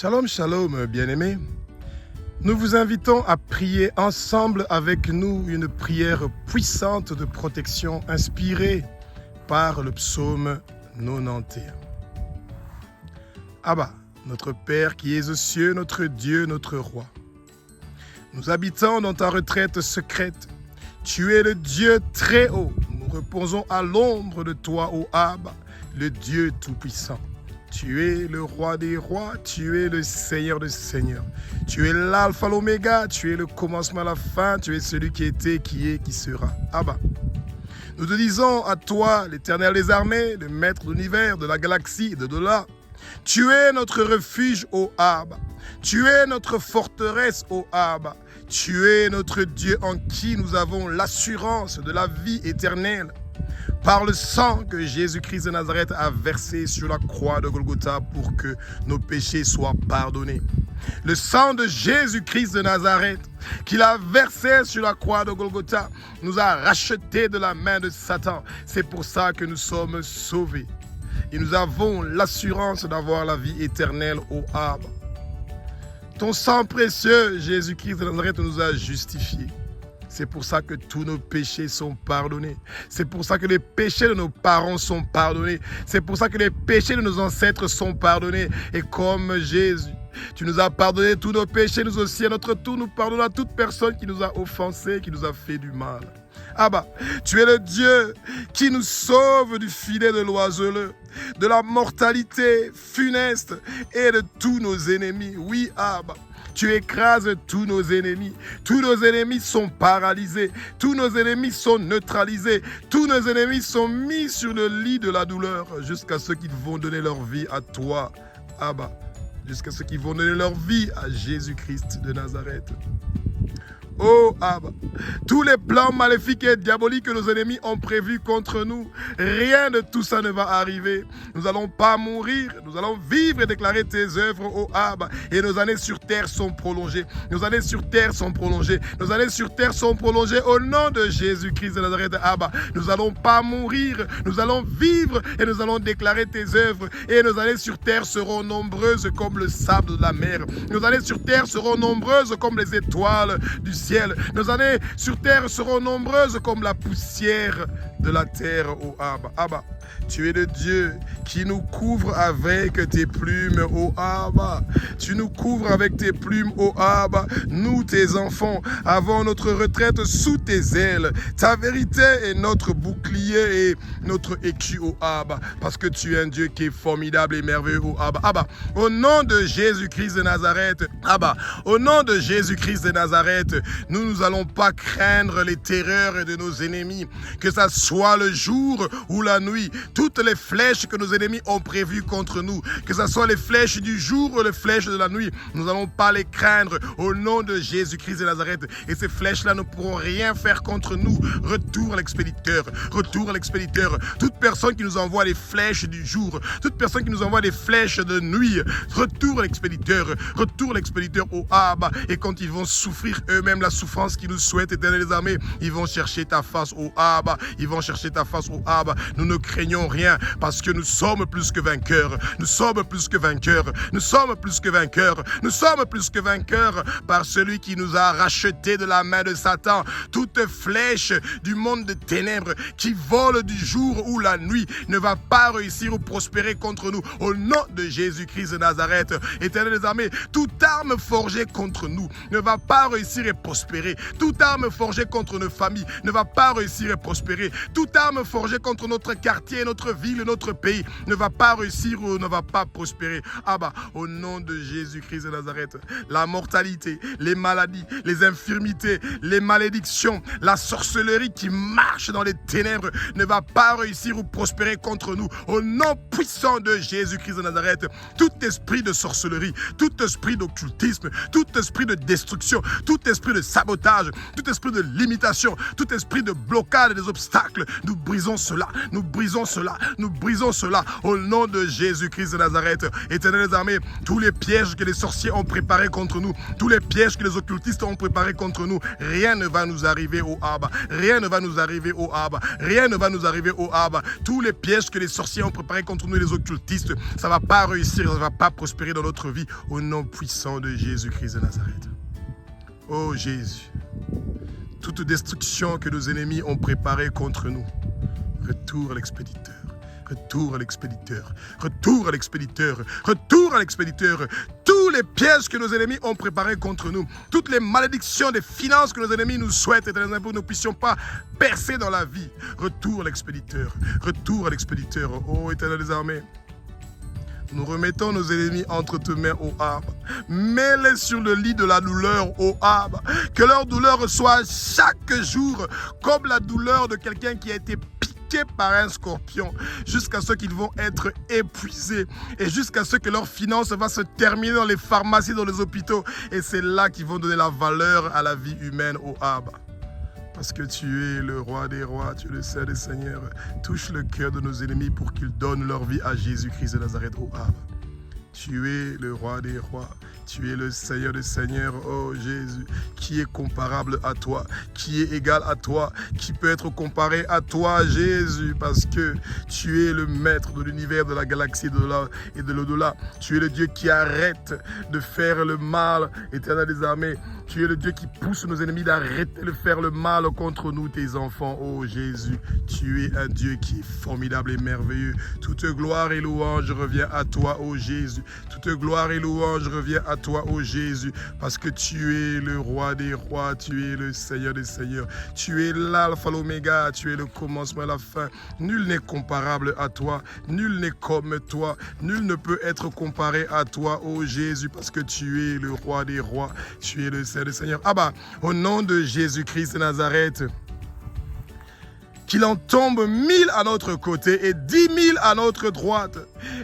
Shalom, shalom, bien-aimés. Nous vous invitons à prier ensemble avec nous une prière puissante de protection inspirée par le psaume 91. Abba, notre Père qui es aux cieux, notre Dieu, notre Roi. Nous habitons dans ta retraite secrète. Tu es le Dieu très haut. Nous reposons à l'ombre de toi, ô Abba, le Dieu tout-puissant. Tu es le roi des rois, tu es le Seigneur des seigneurs. Tu es l'alpha, l'oméga, tu es le commencement à la fin, tu es celui qui était, qui est, qui sera. Abba. Nous te disons à toi, l'Éternel des armées, le maître de l'univers, de la galaxie et de delà. Tu es notre refuge, ô Abba. Tu es notre forteresse, ô Abba. Tu es notre Dieu en qui nous avons l'assurance de la vie éternelle. Par le sang que Jésus-Christ de Nazareth a versé sur la croix de Golgotha pour que nos péchés soient pardonnés. Le sang de Jésus-Christ de Nazareth qu'il a versé sur la croix de Golgotha nous a rachetés de la main de Satan. C'est pour ça que nous sommes sauvés. Et nous avons l'assurance d'avoir la vie éternelle au Abba. Ton sang précieux, Jésus-Christ de Nazareth, nous a justifiés. C'est pour ça que tous nos péchés sont pardonnés. C'est pour ça que les péchés de nos parents sont pardonnés. C'est pour ça que les péchés de nos ancêtres sont pardonnés. Et comme Jésus, tu nous as pardonné tous nos péchés, nous aussi à notre tour, nous pardonnons à toute personne qui nous a offensés, qui nous a fait du mal. Abba, tu es le Dieu qui nous sauve du filet de l'oiseleux, de la mortalité funeste et de tous nos ennemis. Oui, Abba. Tu écrases tous nos ennemis. Tous nos ennemis sont paralysés. Tous nos ennemis sont neutralisés. Tous nos ennemis sont mis sur le lit de la douleur jusqu'à ce qu'ils vont donner leur vie à toi, Abba. Jusqu'à ce qu'ils vont donner leur vie à Jésus-Christ de Nazareth. Oh Abba, tous les plans maléfiques et diaboliques que nos ennemis ont prévus contre nous, rien de tout ça ne va arriver. Nous n'allons pas mourir, nous allons vivre et déclarer tes œuvres, oh Abba. Et nos années sur terre sont prolongées. Nos années sur terre sont prolongées. Nos années sur terre sont prolongées au nom de Jésus-Christ de Nazareth, Abba. Nous n'allons pas mourir, nous allons vivre et nous allons déclarer tes œuvres. Et nos années sur terre seront nombreuses comme le sable de la mer. Nos années sur terre seront nombreuses comme les étoiles du ciel. Nos années sur terre seront nombreuses comme la poussière de la terre, ô Abba. Abba, tu es le Dieu qui nous couvre avec tes plumes, ô Abba. Tu nous couvres avec tes plumes, ô Abba. Nous, tes enfants, avons notre retraite sous tes ailes. Ta vérité est notre bouclier et notre écu, ô Abba. Parce que tu es un Dieu qui est formidable et merveilleux, ô Abba. Abba, au nom de Jésus-Christ de Nazareth, Abba, au nom de Jésus-Christ de Nazareth, nous n'allons pas craindre les terreurs de nos ennemis, que ça soit le jour ou la nuit. Toutes les flèches que nos ennemis ont prévues contre nous, que ce soit les flèches du jour ou les flèches de la nuit, nous n'allons pas les craindre au nom de Jésus-Christ de Nazareth. Et ces flèches-là ne pourront rien faire contre nous. Retour à l'expéditeur, retour à l'expéditeur. Toute personne qui nous envoie des flèches du jour, toute personne qui nous envoie des flèches de nuit, retour à l'expéditeur au Abba. Et quand ils vont souffrir eux-mêmes la souffrance qu'ils nous souhaitent, Éternel des armées, ils vont chercher ta face au Abba. Ils vont chercher ta face au Abba. Nous ne craignons rien parce que nous sommes plus que vainqueurs. Nous sommes plus que vainqueurs. Nous sommes plus que vainqueurs. Nous sommes plus que vainqueurs par celui qui nous a rachetés de la main de Satan. Toute flèche du monde de ténèbres qui vole du jour ou la nuit ne va pas réussir ou prospérer contre nous. Au nom de Jésus-Christ de Nazareth, Éternel des armées, toute arme forgée contre nous ne va pas réussir et prospérer. Toute arme forgée contre nos familles ne va pas réussir et prospérer. Toute arme forgée contre notre quartier, notre ville, notre pays ne va pas réussir ou ne va pas prospérer. Abba, au nom de Jésus-Christ de Nazareth, la mortalité, les maladies, les infirmités, les malédictions, la sorcellerie qui marche dans les ténèbres ne va pas réussir ou prospérer contre nous. Au nom puissant de Jésus-Christ de Nazareth, tout esprit de sorcellerie, tout esprit d'occultisme, tout esprit de destruction, tout esprit de sabotage, tout esprit de limitation, tout esprit de blocage et des obstacles, nous brisons cela, nous brisons brisons cela, nous brisons cela au nom de Jésus-Christ de Nazareth. Éternel des armées, tous les pièges que les sorciers ont préparés contre nous, tous les pièges que les occultistes ont préparés contre nous, rien ne va nous arriver au Abba, rien ne va nous arriver au Abba, rien ne va nous arriver au Abba. Tous les pièges que les sorciers ont préparés contre nous et les occultistes, ça ne va pas réussir, ça ne va pas prospérer dans notre vie au nom puissant de Jésus-Christ de Nazareth. Oh Jésus, toute destruction que nos ennemis ont préparée contre nous, retour à l'expéditeur. Retour à l'expéditeur, retour à l'expéditeur, retour à l'expéditeur. Tous les pièges que nos ennemis ont préparés contre nous, toutes les malédictions des finances que nos ennemis nous souhaitent, pour que nous ne puissions pas percer dans la vie. Retour à l'expéditeur, retour à l'expéditeur. Oh Éternel des armées, nous remettons nos ennemis entre tes mains, ô Abba. Mets-les sur le lit de la douleur, ô Abba. Que leur douleur soit chaque jour comme la douleur de quelqu'un qui a été piqué par un scorpion, jusqu'à ce qu'ils vont être épuisés et jusqu'à ce que leur finance va se terminer dans les pharmacies, dans les hôpitaux. Et c'est là qu'ils vont donner la valeur à la vie humaine, ô Abba. Parce que tu es le roi des rois, tu es le Seigneur des seigneurs. Touche le cœur de nos ennemis pour qu'ils donnent leur vie à Jésus-Christ de Nazareth, ô Abba. Tu es le roi des rois, tu es le Seigneur des seigneurs, oh Jésus, qui est comparable à toi, qui est égal à toi, qui peut être comparé à toi, Jésus, parce que tu es le maître de l'univers, de la galaxie et de l'au-delà. Tu es le Dieu qui arrête de faire le mal, Éternel des armées. Tu es le Dieu qui pousse nos ennemis d'arrêter de faire le mal contre nous, tes enfants, oh Jésus. Tu es un Dieu qui est formidable et merveilleux. Toute gloire et louange revient à toi, oh Jésus. Toute gloire et louange revient à toi, ô Jésus, parce que tu es le roi des rois, tu es le Seigneur des seigneurs, tu es l'alpha, l'oméga, tu es le commencement et la fin. Nul n'est comparable à toi, nul n'est comme toi, nul ne peut être comparé à toi, ô Jésus, parce que tu es le roi des rois, tu es le Seigneur des seigneurs. Ah bah, au nom de Jésus-Christ de Nazareth, qu'il en tombe 1000 à notre côté et 10 000 à notre droite.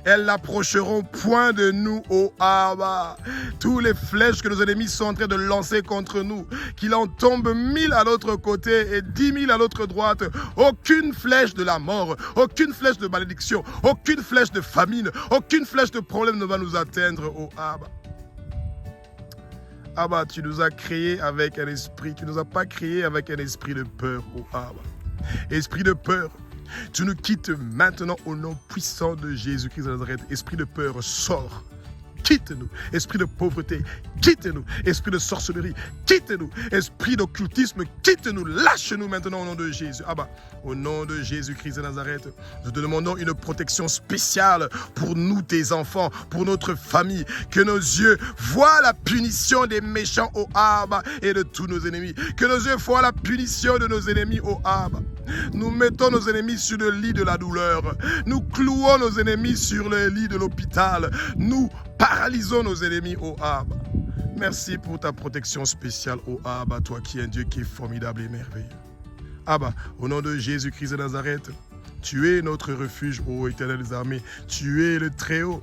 Elles n'approcheront point de nous, ô Abba. Tous les flèches que nos ennemis sont en train de lancer contre nous, qu'il en tombe 1000 à notre côté et 10 000 à notre droite. Aucune flèche de la mort, aucune flèche de malédiction, aucune flèche de famine, aucune flèche de problème ne va nous atteindre, ô Abba. Abba, tu nous as créés avec un esprit, tu ne nous as pas créés avec un esprit de peur, ô Abba. Esprit de peur, tu nous quittes maintenant au nom puissant de Jésus-Christ de Nazareth. Esprit de peur, sors. Quitte-nous. Esprit de pauvreté, quitte-nous. Esprit de sorcellerie, quitte-nous. Esprit d'occultisme, quitte-nous. Lâche-nous maintenant au nom de Jésus. Ah bah, au nom de Jésus-Christ de Nazareth, nous te demandons une protection spéciale pour nous, tes enfants, pour notre famille. Que nos yeux voient la punition des méchants au Abba et de tous nos ennemis. Que nos yeux voient la punition de nos ennemis au Abba. Nous mettons nos ennemis sur le lit de la douleur. Nous clouons nos ennemis sur le lit de l'hôpital. Nous paralysons nos ennemis, ô Abba. Merci pour ta protection spéciale, ô Abba, toi qui es un Dieu qui est formidable et merveilleux. Abba, au nom de Jésus-Christ de Nazareth, tu es notre refuge, ô Éternel des armées. Tu es le Très-Haut.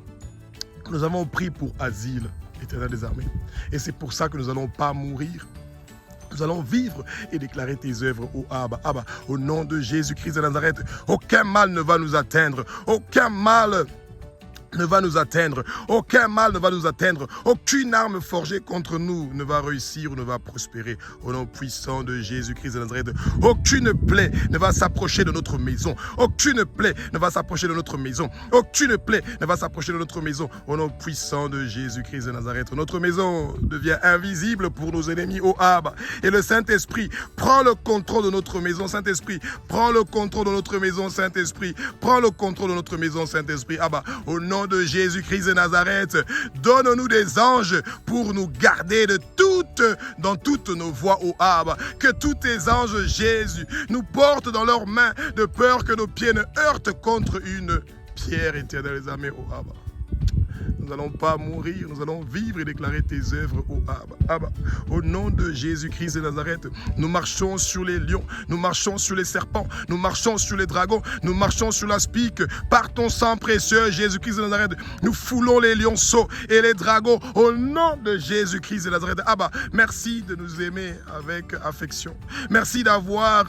Nous avons pris pour asile, Éternel des armées. Et c'est pour ça que nous n'allons pas mourir. Nous allons vivre et déclarer tes œuvres, ô Abba. Abba, au nom de Jésus-Christ de Nazareth, aucun mal ne va nous atteindre. Aucun mal ne va nous atteindre. Aucun mal ne va nous atteindre. Aucune arme forgée contre nous ne va réussir ou ne va prospérer. Au nom puissant de Jésus-Christ de Nazareth, aucune plaie ne va s'approcher de notre maison. Aucune plaie ne va s'approcher de notre maison. Aucune plaie ne va s'approcher de notre maison. Au nom puissant de Jésus-Christ de Nazareth, notre maison devient invisible pour nos ennemis, ô Abba. Et le Saint-Esprit prend le contrôle de notre maison. Saint-Esprit, prends le contrôle de notre maison. Saint-Esprit, prends le contrôle de notre maison. Saint-Esprit, Abba, au nom de Jésus-Christ de Nazareth, donne-nous des anges pour nous garder dans toutes nos voies, ô Abba. Que tous tes anges, Jésus, nous portent dans leurs mains de peur que nos pieds ne heurtent contre une pierre, éternelle des armées, ô Abba. Nous n'allons pas mourir, nous allons vivre et déclarer tes œuvres, ô Abba. Abba, au nom de Jésus-Christ de Nazareth, nous marchons sur les lions, nous marchons sur les serpents, nous marchons sur les dragons, nous marchons sur l'aspic. Par ton sang précieux, Jésus-Christ de Nazareth, nous foulons les lionceaux et les dragons au nom de Jésus-Christ de Nazareth. Abba, merci de nous aimer avec affection. Merci d'avoir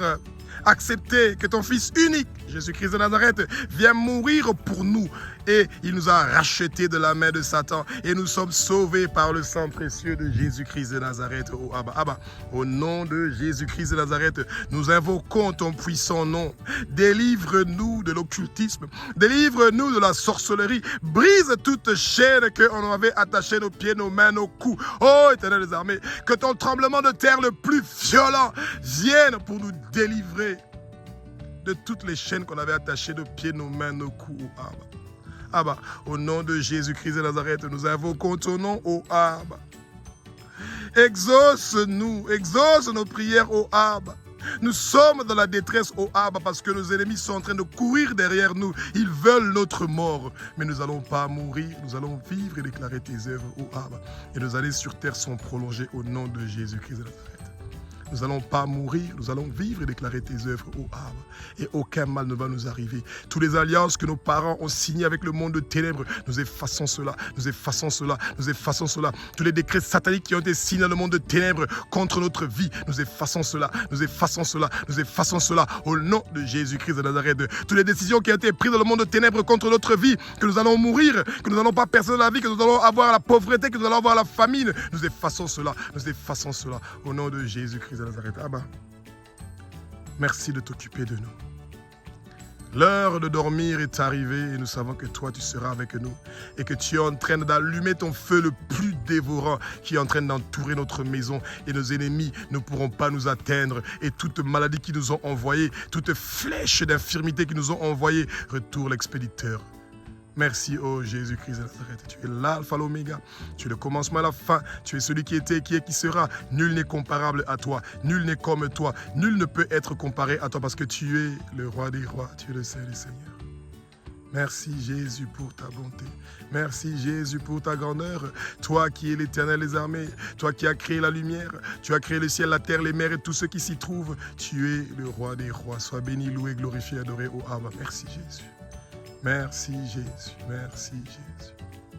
accepter que ton Fils unique, Jésus-Christ de Nazareth vient mourir pour nous. Et il nous a rachetés de la main de Satan. Et nous sommes sauvés par le sang précieux de Jésus-Christ de Nazareth. Oh Abba, Abba. Au nom de Jésus-Christ de Nazareth, nous invoquons ton puissant nom. Délivre-nous de l'occultisme. Délivre-nous de la sorcellerie. Brise toute chaîne qu'on avait attachée nos pieds, nos mains, nos coups. Oh Éternel des armées, que ton tremblement de terre le plus violent vienne pour nous délivrer de toutes les chaînes qu'on avait attachées nos pieds, nos mains, nos coups. Oh Abba. Abba, au nom de Jésus-Christ de Nazareth, nous invoquons ton nom, ô Abba. Exauce-nous, exauce nos prières, ô Abba. Nous sommes dans la détresse, ô Abba, parce que nos ennemis sont en train de courir derrière nous. Ils veulent notre mort. Mais nous n'allons pas mourir, nous allons vivre et déclarer tes œuvres, ô Abba. Et nos années sur terre sont prolongées au nom de Jésus-Christ de Nazareth. Nous n'allons pas mourir, nous allons vivre et déclarer tes œuvres, ô Abba. Et aucun mal ne va nous arriver. Toutes les alliances que nos parents ont signées avec le monde de ténèbres, nous effaçons cela, nous effaçons cela, nous effaçons cela. Tous les décrets sataniques qui ont été signés dans le monde de ténèbres contre notre vie, nous effaçons cela, nous effaçons cela, nous effaçons cela au nom de Jésus-Christ de Nazareth. Toutes les décisions qui ont été prises dans le monde de ténèbres contre notre vie, que nous allons mourir, que nous n'allons pas percer dans la vie, que nous allons avoir la pauvreté, que nous allons avoir la famine, nous effaçons cela au nom de Jésus-Christ de Nazareth. Abba, merci de t'occuper de nous. L'heure de dormir est arrivée et nous savons que toi, tu seras avec nous et que tu es en train d'allumer ton feu le plus dévorant qui est en train d'entourer notre maison et nos ennemis ne pourront pas nous atteindre et toute maladie qui nous ont envoyée, toute flèche d'infirmité qui nous ont envoyée, retourne l'expéditeur. Merci, oh Jésus-Christ de Nazareth. Tu es l'alpha, l'oméga. Tu es le commencement et la fin. Tu es celui qui était, qui est, qui sera. Nul n'est comparable à toi. Nul n'est comme toi. Nul ne peut être comparé à toi parce que tu es le roi des rois. Tu es le Seigneur des seigneurs. Merci Jésus pour ta bonté. Merci Jésus pour ta grandeur. Toi qui es l'Éternel des armées. Toi qui as créé la lumière. Tu as créé le ciel, la terre, les mers et tout ce qui s'y trouve. Tu es le roi des rois. Sois béni, loué, glorifié, adoré. Oh Abba. Merci Jésus. Merci Jésus, merci Jésus,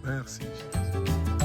merci Jésus.